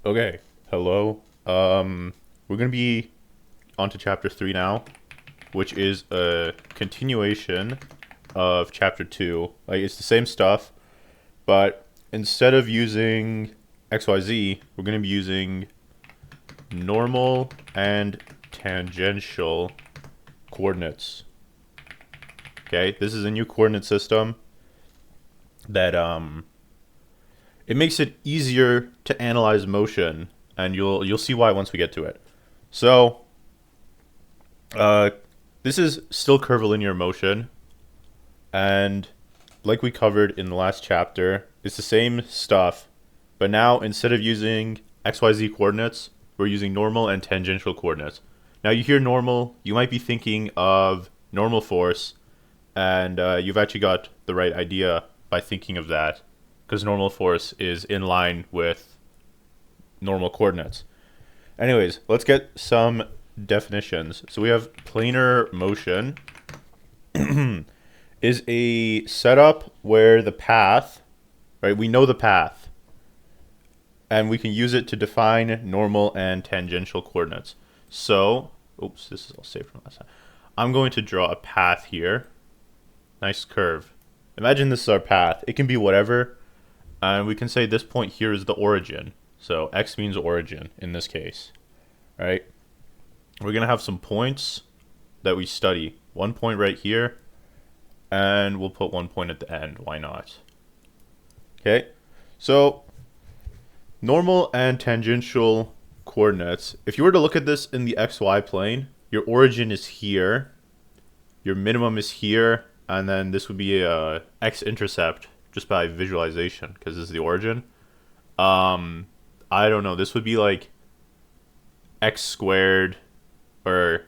Okay, hello. We're gonna be on to chapter 3 now, which is a continuation of chapter 2. Like, it's the same stuff, but instead of using XYZ, we're gonna be using normal and tangential coordinates. Okay, this is a new coordinate system that it makes it easier to analyze motion, and you'll see why once we get to it. So, uh, this is still curvilinear motion, and like we covered in the last chapter, it's the same stuff, but now instead of using XYZ coordinates, we're using normal and tangential coordinates. Now, you hear normal, you might be thinking of normal force, and you've actually got the right idea by thinking of that, because normal force is in line with normal coordinates. Anyways, let's get some definitions. So we have planar motion is a setup where the path, right? We know the path, and we can use it to define normal and tangential coordinates. So, oops, this is all saved from last time. I'm going to draw a path here. Nice curve. Imagine this is our path. It can be whatever, and we can say this point here is the origin. So x means origin in this case, right? We're going to have some points that we study. One point right here, and we'll put one point at the end. Why not? Okay, so normal and tangential coordinates. If you were to look at this in the xy plane, your origin is here, your minimum is here, and then this would be a x-intercept just by visualization because this is the origin. I don't know. This would be like x squared or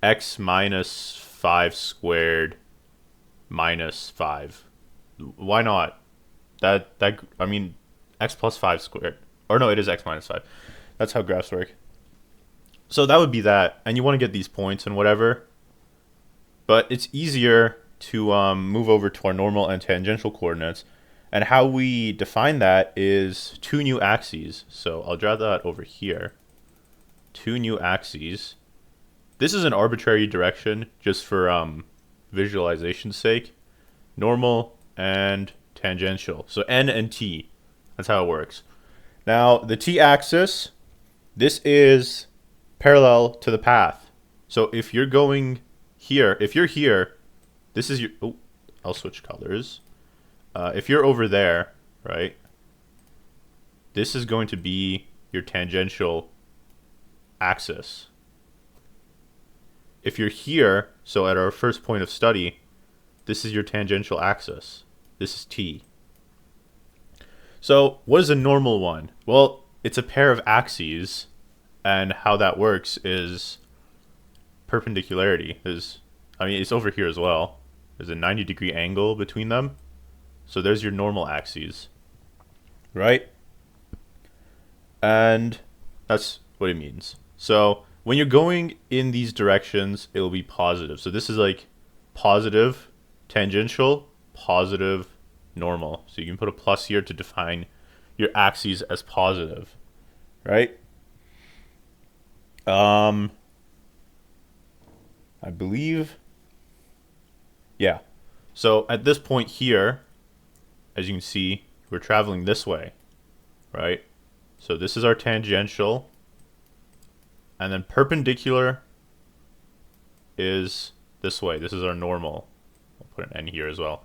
x minus 5 squared minus 5. Why not? I mean, x plus 5 squared. Or no, it is x minus 5. That's how graphs work. So that would be that. And you want to get these points and whatever. But it's easier to move over to our normal and tangential coordinates. And how we define that is two new axes. So I'll draw that over here. Two new axes. This is an arbitrary direction just for visualization's sake. Normal and tangential. So n and t. That's how it works. Now, the t-axis, this is parallel to the path. So if you're going here, if you're here, this is your... Oh, I'll switch colors. If you're over there, right, this is going to be your tangential axis. If you're here, so at our first point of study, this is your tangential axis. This is t. So what is a normal one? Well, it's a pair of axes, and how that works is perpendicularity. It's over here as well. There's a 90-degree angle between them. So there's your normal axes, right? And that's what it means. So when you're going in these directions, it will be positive. So this is like positive, tangential, positive, normal. So you can put a plus here to define your axes as positive, right? I believe, yeah. So at this point here, as you can see, we're traveling this way, right? So this is our tangential, and then perpendicular is this way. This is our normal. I'll put an N here as well.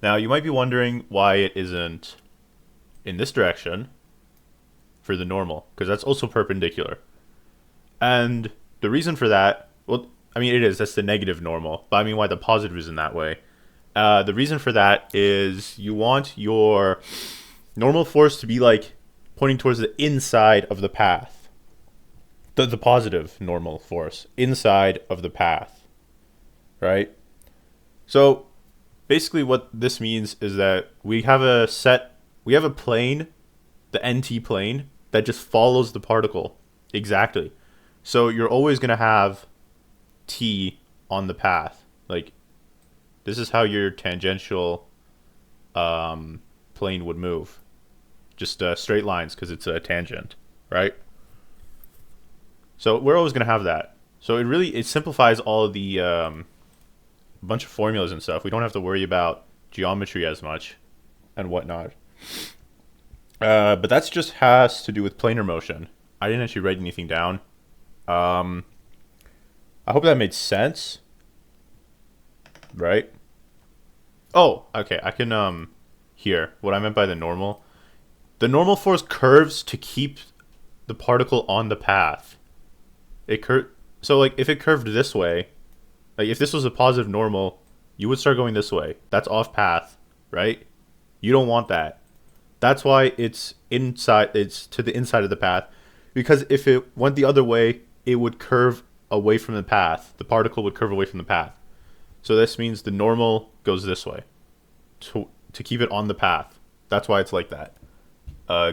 Now, you might be wondering why it isn't in this direction for the normal, because that's also perpendicular. And the reason for that, well, I mean, it is. That's the negative normal. But I mean, why the positive is in that way. The reason for that is you want your normal force to be like pointing towards the inside of the path. The positive normal force inside of the path, right? So basically what this means is that we have a plane, the NT plane, that just follows the particle exactly. So you're always going to have t on the path. Like, this is how your tangential plane would move. just straight lines because it's a tangent, right? So we're always going to have that. So it simplifies all of the bunch of formulas and stuff. We don't have to worry about geometry as much and whatnot. But that's just has to do with planar motion. I didn't actually write anything down. I hope that made sense. Right? Oh, okay. I can here. What I meant by the normal. The normal force curves to keep the particle on the path. So like if it curved this way, like if this was a positive normal, you would start going this way. That's off path, right? You don't want that. That's why it's inside. It's to the inside of the path, because if it went the other way, it would curve away from the path. The particle would curve away from the path. So this means the normal goes this way to keep it on the path. That's why it's like that.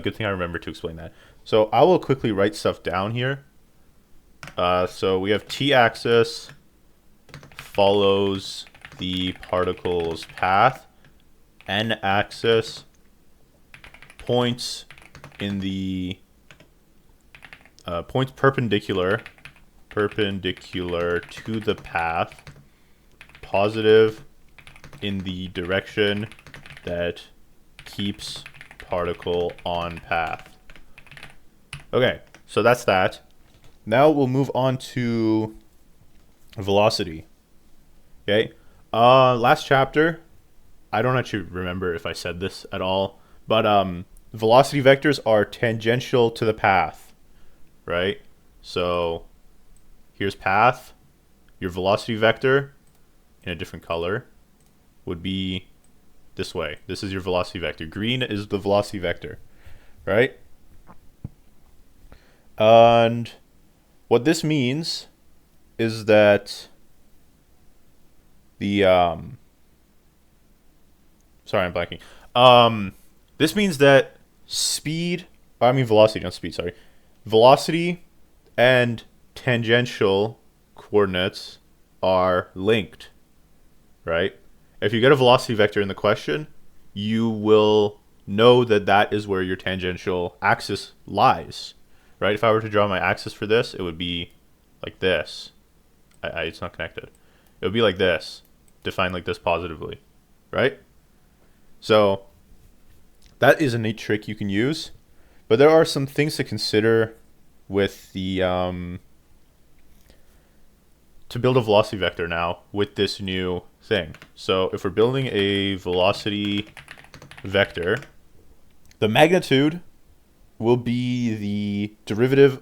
Good thing I remember to explain that. So I will quickly write stuff down here. So we have t-axis follows the particle's path. N-axis points in the points perpendicular to the path. Positive in the direction that keeps particle on path. Okay, so that's that. Now we'll move on to velocity. Okay, last chapter, I don't actually remember if I said this at all, but velocity vectors are tangential to the path, right? So here's path. Your velocity vector in a different color would be this way. This is your velocity vector. Green is the velocity vector, right? And what this means is that the sorry, I'm blanking. This means that velocity, not speed, sorry. Velocity and tangential coordinates are linked, right? If you get a velocity vector in the question, you will know that that is where your tangential axis lies, right? If I were to draw my axis for this, it would be like this. It's not connected. It would be like this, defined like this positively, right? So that is a neat trick you can use, but there are some things to consider with the to build a velocity vector now with this new thing. So if we're building a velocity vector, the magnitude will be the derivative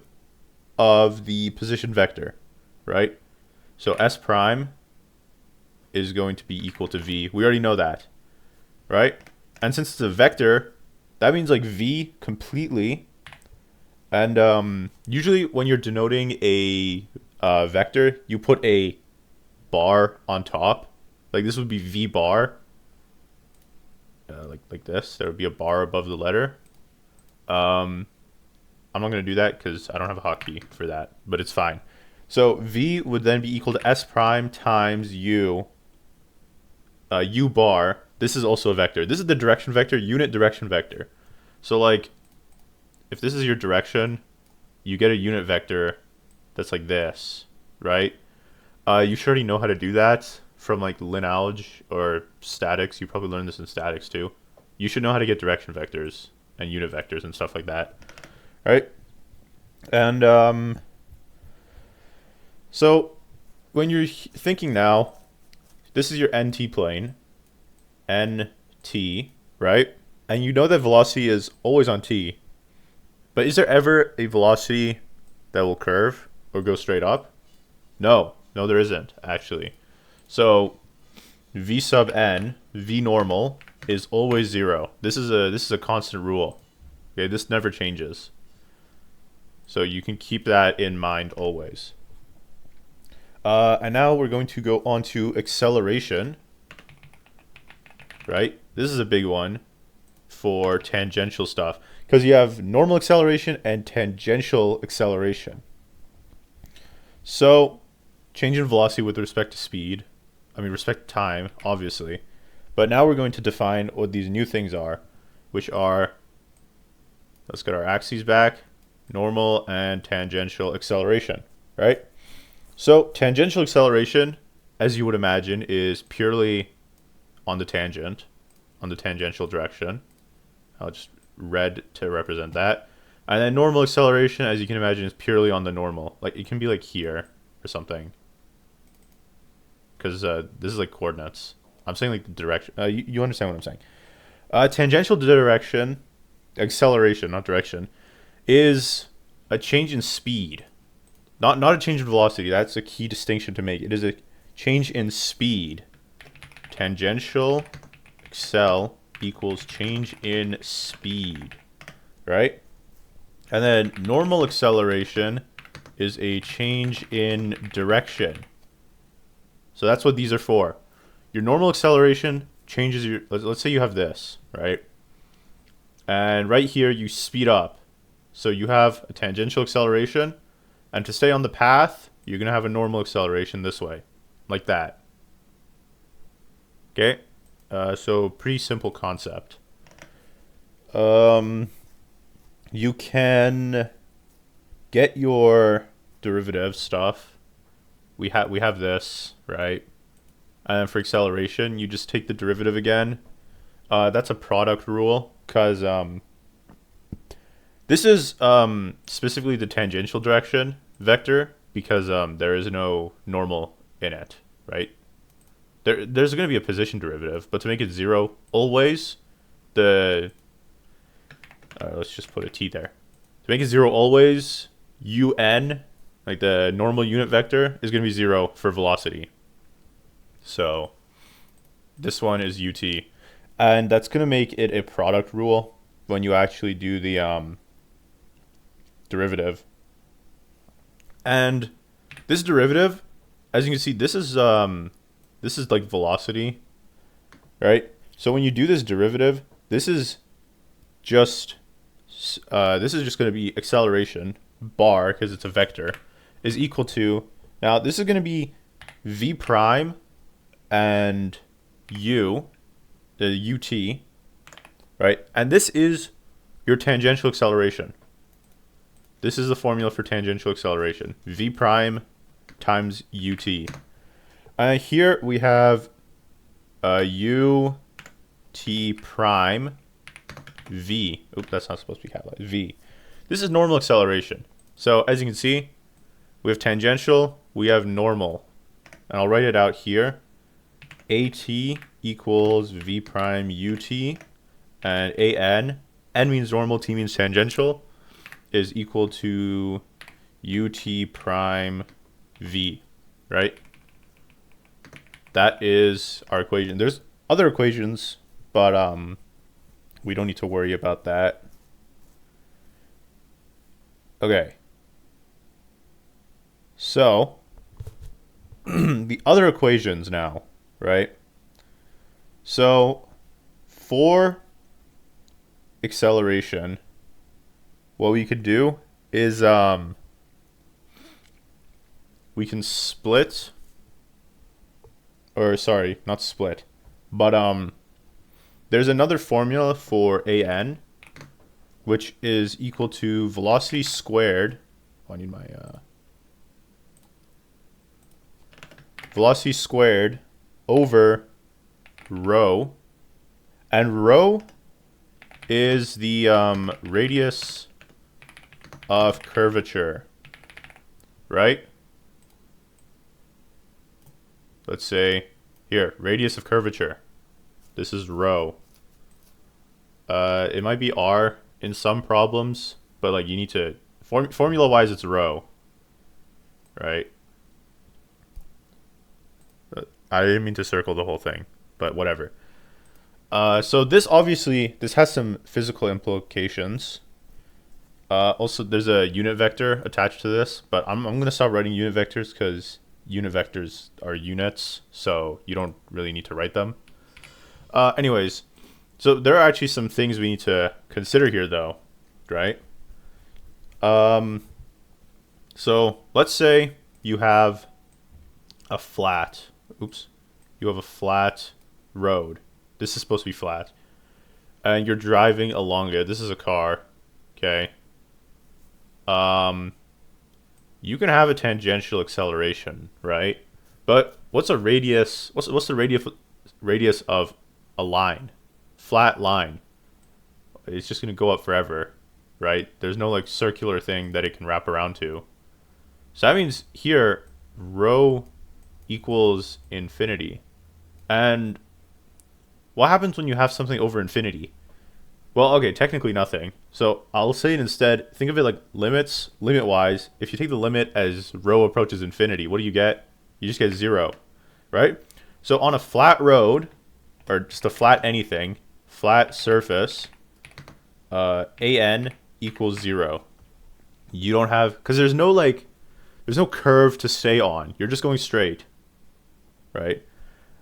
of the position vector, right? So S prime is going to be equal to V. We already know that, right? And since it's a vector, that means like V completely. And usually when you're denoting a vector, you put a bar on top. Like this would be V bar. Like this. There would be a bar above the letter. I'm not going to do that because I don't have a hotkey for that, but it's fine. So V would then be equal to S prime times U. U bar. This is also a vector. This is the direction vector, unit direction vector. So like, if this is your direction, you get a unit vector that's like this, right? You should already know how to do that from like lineage or statics. You probably learned this in statics too. You should know how to get direction vectors and unit vectors and stuff like that, right? And so when you're thinking now, this is your NT plane, NT, right? And you know that velocity is always on T. But is there ever a velocity that will curve or go straight up? No, there isn't actually. So V sub n, V normal, is always 0. This is a constant rule. Okay, this never changes. So you can keep that in mind always. And now we're going to go on to acceleration. Right? This is a big one for tangential stuff, because you have normal acceleration and tangential acceleration. So change in velocity with respect to speed, respect to time, obviously. But now we're going to define what these new things are, which are Let's get our axes back. Normal and tangential acceleration, right? So tangential acceleration, as you would imagine, is purely on the tangent, on the tangential direction. I'll just red to represent that. And then normal acceleration, as you can imagine, is purely on the normal. Like it can be like here or something. Because this is like coordinates. I'm saying like the direction. You understand what I'm saying. Tangential direction, acceleration, not direction, is a change in speed. Not a change in velocity. That's a key distinction to make. It is a change in speed. Tangential accel equals change in speed, right? And then normal acceleration is a change in direction. So that's what these are for. Your normal acceleration changes your, let's say you have this, right? And right here you speed up. So you have a tangential acceleration, and to stay on the path, you're going to have a normal acceleration this way, like that. Okay? So pretty simple concept. You can get your derivative stuff. We have this, right? And then for acceleration, you just take the derivative again. That's a product rule, because this is specifically the tangential direction vector, because there is no normal in it, right? There's going to be a position derivative, but to make it 0 always, let's just put a t there. To make it 0 always, un, like the normal unit vector, is going to be 0 for velocity. So this one is ut. And that's going to make it a product rule when you actually do the derivative. And this derivative, as you can see, this is like velocity, right? So when you do this derivative, this is just going to be acceleration bar, because it's a vector, is equal to, now this is going to be v prime and u, the ut, right? And this is your tangential acceleration. This is the formula for tangential acceleration. V prime times ut. Here we have ut prime v. Oops, that's not supposed to be capitalized. V. This is normal acceleration. So as you can see, we have tangential, we have normal. And I'll write it out here. At equals v prime ut, and an, n means normal, t means tangential, is equal to ut prime v, right? That is our equation. There's other equations, but we don't need to worry about that. Okay. So the other equations now, right? So for acceleration, what we could do is we can split, or sorry, not split, but there's another formula for an, which is equal to velocity squared. Oh, I need my velocity squared over rho, and rho is the radius of curvature, right? Let's say here, radius of curvature. This is rho. It might be r in some problems, but like you need to formula wise, it's rho, right? I didn't mean to circle the whole thing, but whatever. So this obviously, this has some physical implications. Also, there's a unit vector attached to this, but I'm going to stop writing unit vectors because unit vectors are units, so you don't really need to write them. Anyways, so there are actually some things we need to consider here, though, right? So let's say you have a flat, you have a flat road. This is supposed to be flat, and you're driving along it. This is a car, okay, you can have a tangential acceleration, right? But what's a radius? What's the radius of a line? Flat line. It's just gonna go up forever, right? There's no like circular thing that it can wrap around to. So that means here, rho equals infinity. And what happens when you have something over infinity? Well, okay, technically nothing. So I'll say it instead. Think of it like limits, limit-wise. If you take the limit as rho approaches infinity, what do you get? You just get 0, right? So on a flat road, or just a flat anything, flat surface, an equals 0. You don't have, because there's no curve to stay on. You're just going straight, right?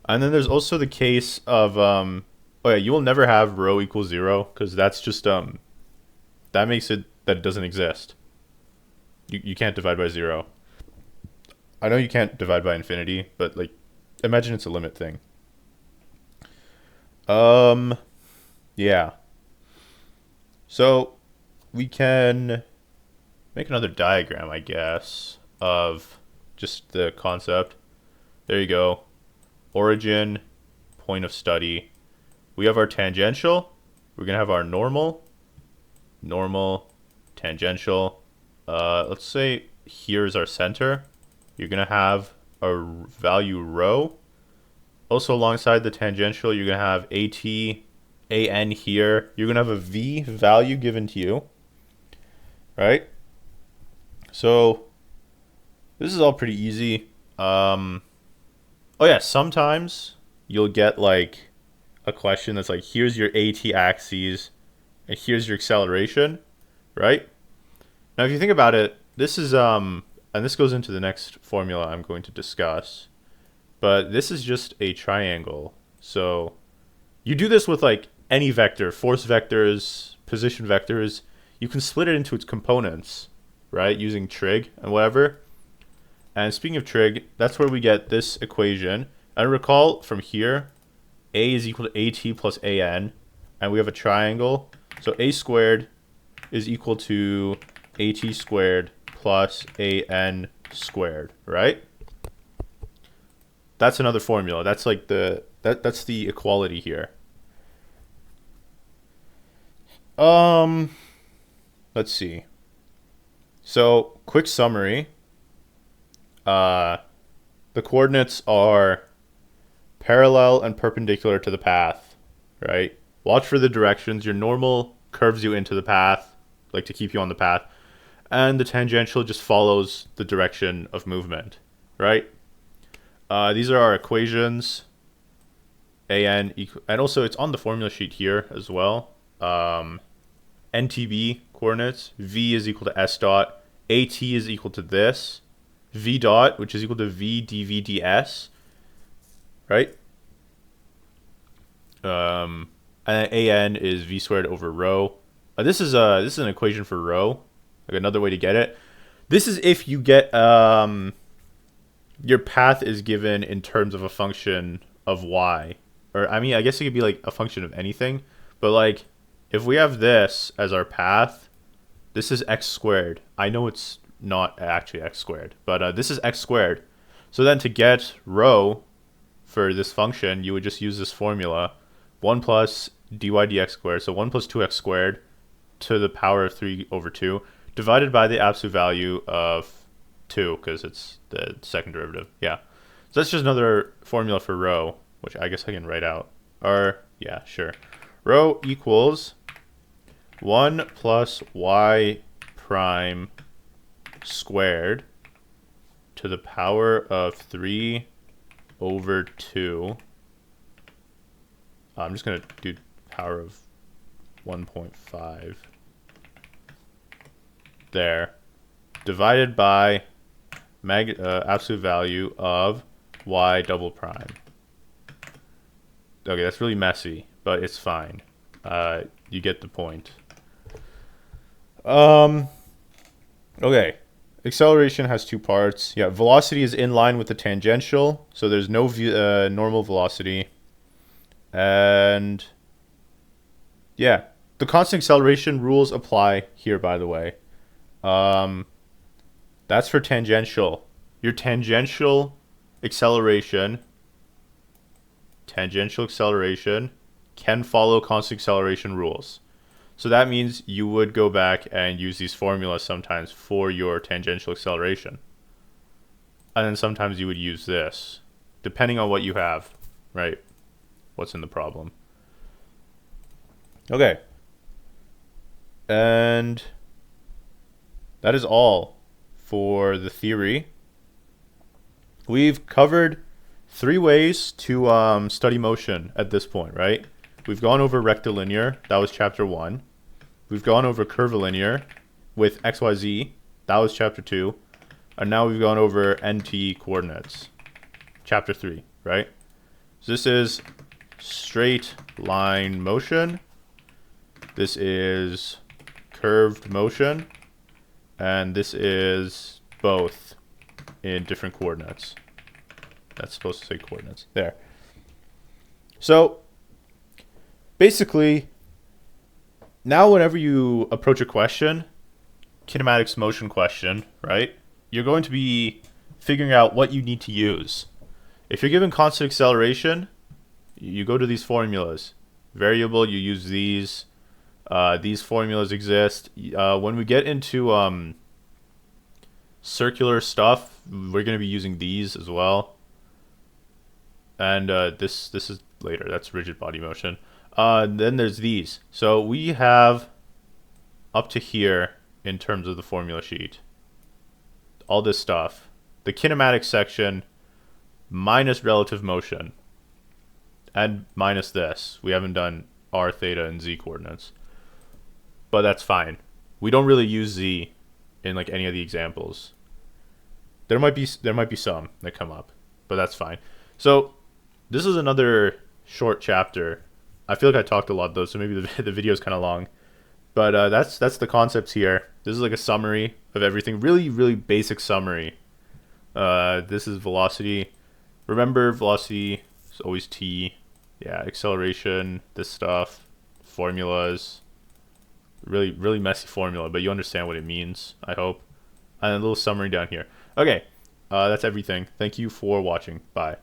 And then there's also the case of, oh yeah, you will never have rho equals 0, because that's just, that makes it that it doesn't exist. You can't divide by 0. I know you can't divide by infinity, but like, imagine it's a limit thing. Yeah. So we can make another diagram, I guess, of just the concept. There you go. Origin, point of study. We have our tangential. We're going to have our normal, tangential. Let's say here's our center. You're going to have a value rho. Also alongside the tangential, you're going to have AT, AN here. You're going to have a V value given to you, right? So this is all pretty easy. Oh yeah, sometimes you'll get like a question that's like, here's your AT axes and here's your acceleration, right? Now, if you think about it, this is, and this goes into the next formula I'm going to discuss, but this is just a triangle. So you do this with like any vector, force vectors, position vectors. You can split it into its components, right? Using trig and whatever. And speaking of trig, that's where we get this equation. And recall from here, a is equal to at plus an, and we have a triangle. So a squared is equal to at squared plus an squared, right? That's another formula. That's like that's the equality here. Let's see. So, quick summary. The coordinates are parallel and perpendicular to the path, right? Watch for the directions. Your normal curves you into the path, like to keep you on the path, and the tangential just follows the direction of movement, right? These are our equations. And also it's on the formula sheet here as well. NTB coordinates. V is equal to S dot. AT is equal to this. V dot, which is equal to V dV ds. Right? And AN is V squared over rho. This is an equation for rho. Like another way to get it. This is if you get your path is given in terms of a function of y. Or I mean, I guess it could be like a function of anything. But like if we have this as our path, this is x squared. I know it's not actually x squared, but this is x squared. So then to get rho for this function, you would just use this formula. 1 plus dy dx squared, so 1 plus 2x squared to the power of 3 over 2, divided by the absolute value of 2, because it's the second derivative. Yeah. So that's just another formula for rho, which I guess I can write out. Or, yeah, sure. Rho equals 1 plus y prime squared to the power of 3 over 2. I'm just going to do power of 1.5 there, divided by absolute value of y double prime. Okay, that's really messy, but it's fine. You get the point. Okay, acceleration has two parts. Yeah, velocity is in line with the tangential, so there's no normal velocity. And yeah, The constant acceleration rules apply here, by the way. That's for tangential. Your tangential acceleration can follow constant acceleration rules. So that means you would go back and use these formulas sometimes for your tangential acceleration. And then sometimes you would use this, depending on what you have, right? What's in the problem. Okay. And that is all for the theory. We've covered 3 ways to study motion at this point, right? We've gone over rectilinear. That was chapter 1. We've gone over curvilinear with XYZ. That was chapter 2. And now we've gone over NT coordinates. Chapter 3, right? So this is straight line motion. This is curved motion. And this is both in different coordinates. That's supposed to say coordinates. There. So basically, now whenever you approach a question, kinematics motion question, right, you're going to be figuring out what you need to use. If you're given constant acceleration, you go to these formulas. Variable, you use these. These formulas exist. When we get into circular stuff, we're going to be using these as well. And this is later. That's rigid body motion. Then there's these. So we have up to here in terms of the formula sheet. All this stuff. The kinematics section minus relative motion. And minus this. We haven't done r, theta, and z coordinates. But that's fine. We don't really use z in like any of the examples. There might be some that come up, but that's fine. So this is another short chapter. I feel like I talked a lot though, so maybe the video is kind of long. But that's the concepts here. This is like a summary of everything. Really, really basic summary. This is velocity. Remember, velocity is always t. Yeah, acceleration, this stuff, formulas. Really, really messy formula, but you understand what it means, I hope. And a little summary down here. Okay, that's everything. Thank you for watching. Bye.